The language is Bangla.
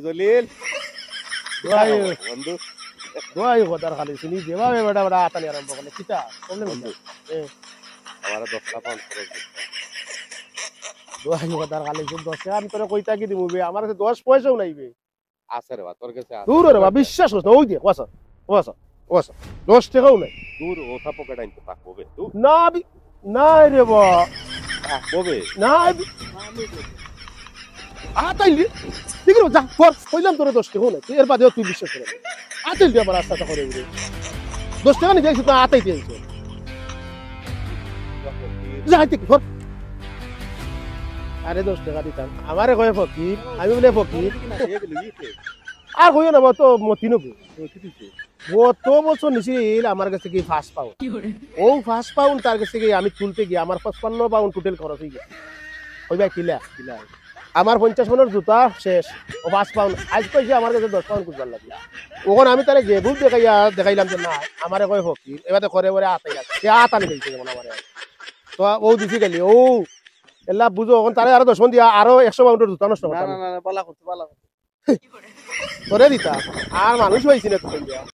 জলিল দোয়াই বন্ধু দোয়াই কথার খালি শুনি যেভাবে বেটা বেটা আতানি আরম্ভ করলে কিতা প্রবলেম বন্ধু আমার 10 পাউন্ড খরচ দিতে। দোয়াই কথার খালি শুন 10 টাকা আমি তোরে কইতা কি দিমু বে আমার কাছে 10 পয়সাও নাই বে আছে রে বা তোর কাছে আছে দূর রে বা বিশ্বাস করছ না ওই দিয়ে ওয়াসা ওয়াসা ওয়াসা 10 টাকাও নাই দূর ওঠা পকেট আনতে পারবো বে তুই না নাই রে বা কবে নাই আতাইলি দেখি যা পর কইলাম তোরে 10 টাকাও নাই তুই এর বাদেও তুই বিশ্বাস করে আতাইলি আবার রাস্তাটা করে উড়ে 10 টাকা নিয়ে যাইছিস না আতাই দিয়েছিস যাইতে কি আরে 10 টাকা দিতাম আমারে কয় ফকির আমি বলে ফকির আর কইও না তো মতি নবো কত বছর নিছিল আমার কাছে কি ফার্স্ট পাউন্ড ও ফার্স্ট পাউন্ড তার কাছে কি আমি তুলতে গিয়ে আমার 55 পাউন্ড টোটাল খরচ হয়ে গেছে কইবা কিলা আমার 50 পাউন্ডের জুতা শেষ ও ফার্স্ট পাউন্ড আজ কইছে আমার কাছে 10 পাউন্ড কুজবার লাগবে ওখানে আমি তারে যে বুক দেখাইলাম যে না আমারে কয় ফকির এবারে করে করে আতাই আছে সে আতানি দিয়েছে যেমন আমারে তো ও দিছি গেলি ও এলা বুঝো ওখান তারে আরো 10 দিয়া আরো 100 পাউন্ডের জুতা নষ্ট করতাম না পালা করতে করে দিতা আর মানুষ হয়েছিল তো